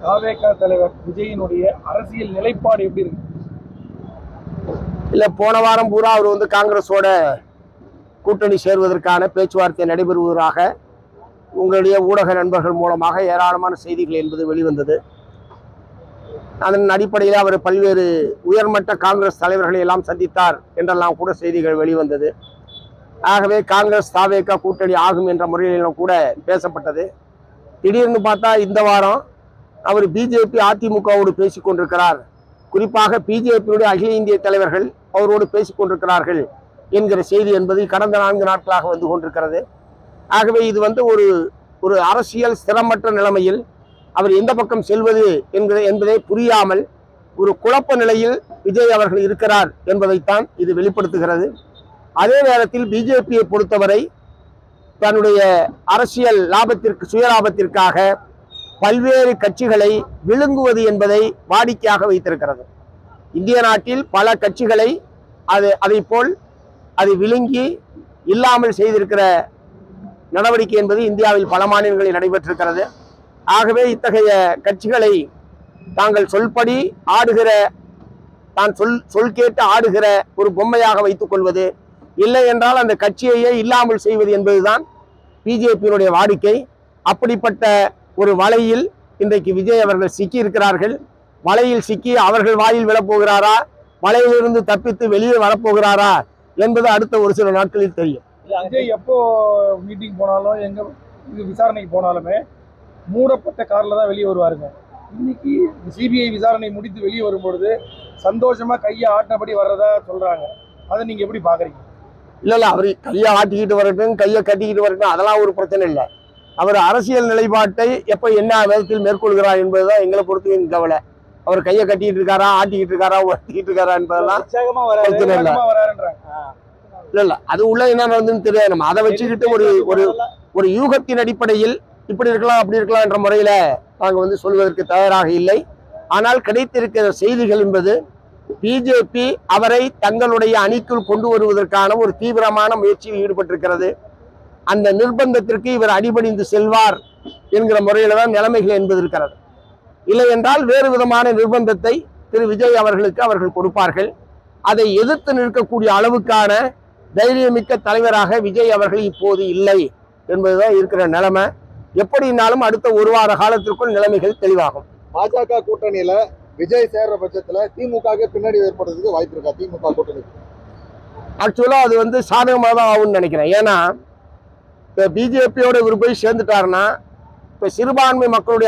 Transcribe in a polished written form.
தாவேகா தலைவர் விஜயினுடைய அரசியல் நிலைப்பாடு எப்படி இருக்கு? இல்ல, போன வாரம் பூரா அவர் வந்து காங்கிரஸோட கூட்டணி சேர்வதற்கான பேச்சுவார்த்தை நடைபெறுவதாக உங்களுடைய ஊடக நண்பர்கள் மூலமாக ஏராளமான செய்திகள் என்பது வெளிவந்தது. அதன் அடிப்படையில் அவர் பல்வேறு உயர்மட்ட காங்கிரஸ் தலைவர்களை எல்லாம் சந்தித்தார் என்றெல்லாம் கூட செய்திகள் வெளிவந்தது. ஆகவே காங்கிரஸ் தாவேகா கூட்டணி ஆகும் என்ற முறையிலும் கூட பேசப்பட்டது. திடீர்னு பார்த்தா இந்த வாரம் அவர் பிஜேபி அதிமுகவோடு பேசிக் கொண்டிருக்கிறார், குறிப்பாக பிஜேபியுடைய அகில இந்திய தலைவர்கள் அவரோடு பேசிக் கொண்டிருக்கிறார்கள் என்கிற செய்தி என்பது கடந்த 4 நாட்களாக வந்து கொண்டிருக்கிறது. ஆகவே இது வந்து ஒரு அரசியல் ஸ்திரமற்ற நிலைமையில் அவர் எந்த பக்கம் செல்வது என்பதை புரியாமல் ஒரு குழப்ப நிலையில் விஜய் அவர்கள் இருக்கிறார் என்பதைத்தான் இது வெளிப்படுத்துகிறது. அதே நேரத்தில் பிஜேபியை பொறுத்தவரை தன்னுடைய அரசியல் லாபத்திற்கு சுயலாபத்திற்காக பல்வேறு கட்சிகளை விழுங்குவது என்பதை வாடிக்கையாக வைத்திருக்கிறது. இந்திய நாட்டில் பல கட்சிகளை அதை போல் அதை விழுங்கி இல்லாமல் செய்திருக்கிற நடவடிக்கை என்பது இந்தியாவில் பல மாநிலங்களில் நடைபெற்றிருக்கிறது. ஆகவே இத்தகைய கட்சிகளை தாங்கள் சொல்படி ஆடுகிற, தான் சொல் கேட்டு ஆடுகிற ஒரு பொம்மையாக வைத்துக் கொள்வது, இல்லை என்றால் அந்த கட்சியையே இல்லாமல் செய்வது என்பதுதான் பிஜேபியினுடைய வாடிக்கை. அப்படிப்பட்ட ஒரு வலையில் இன்றைக்கு விஜய் அவர்கள் சிக்கி இருக்கிறார்கள். வலையில் சிக்கி அவர்கள் வாயில் விழப்போகிறாரா, வலையிலிருந்து தப்பித்து வெளியே வரப்போகிறாரா என்பது அடுத்த ஒரு சில நாட்களில் தெரியும். விஜய் எப்போ மீட்டிங் போனாலும் எங்க விசாரணைக்கு போனாலுமே மூடப்பட்ட கார்ல தான் வெளியே வருவாருங்க. இன்னைக்கு சிபிஐ விசாரணை முடித்து வெளியே வரும்பொழுது சந்தோஷமா கையை ஆட்டினபடி வர்றதா சொல்றாங்க. அதை நீங்க எப்படி பாக்குறீங்க? இல்ல, அவரு கையை ஆட்டிக்கிட்டு வரட்டும், கையை கட்டிக்கிட்டு வரட்டும், அதெல்லாம் ஒரு பிரச்சனை இல்லை. அவர் அரசியல் நிலைப்பாட்டை எப்ப என்ன விதத்தில் மேற்கொள்கிறார் என்பதுதான் எங்களை பொறுத்து கவலை. அவர் கையை கட்டிக்கிட்டு இருக்காரா, ஆட்டிக்கிட்டு இருக்காரா, ஒட்டிக்கிட்டு இருக்காரா என்பதெல்லாம் பிரச்சனை இல்லை. இல்ல, அது உள்ள என்ன நடந்துன்னு தெரியாது. நம்ம அதை வச்சுக்கிட்டு ஒரு யூகத்தின் அடிப்படையில் இப்படி இருக்கலாம் அப்படி இருக்கலாம் என்ற முறையில நாங்கள் வந்து சொல்வதற்கு தயாராக இல்லை. ஆனால் கிடைத்திருக்கிற செய்திகள் என்பது பிஜேபி அவரை தங்களுடைய அணிக்குள் கொண்டு வருவதற்கான ஒரு தீவிரமான முயற்சியில் ஈடுபட்டிருக்கிறது. அந்த நிர்பந்தத்திற்கு இவர் அடிபணிந்து செல்வார் என்கிற முறையில தான் நிலைமைகள் என்பது இருக்கிறது. இல்லை என்றால் வேறு விதமான நிர்பந்தத்தை திரு விஜய் அவர்களுக்கு அவர்கள் கொடுப்பார்கள். அதை எதிர்த்து நிற்கக்கூடிய அளவுக்கான தைரியமிக்க தலைவராக விஜய் அவர்கள் இப்போது இல்லை என்பதுதான் இருக்கிற நிலைமை. எப்படினாலும் அடுத்த ஒரு வார காலத்திற்குள் நிலைமைகள் தெளிவாகும். பாஜக கூட்டணியில விஜய் சேர்ற பட்சத்துல திமுக பின்னாடி ஏற்படுறதுக்கு வாய்ப்பு இருக்கா? திமுக கூட்டணி ஆக்சுவலா அது வந்து சாதகமாக தான் ஆகும்னு நினைக்கிறேன். ஏன்னா இப்ப பிஜேபியோட இவர் போய் சேர்ந்துட்டாருன்னா இப்ப சிறுபான்மை மக்களுடைய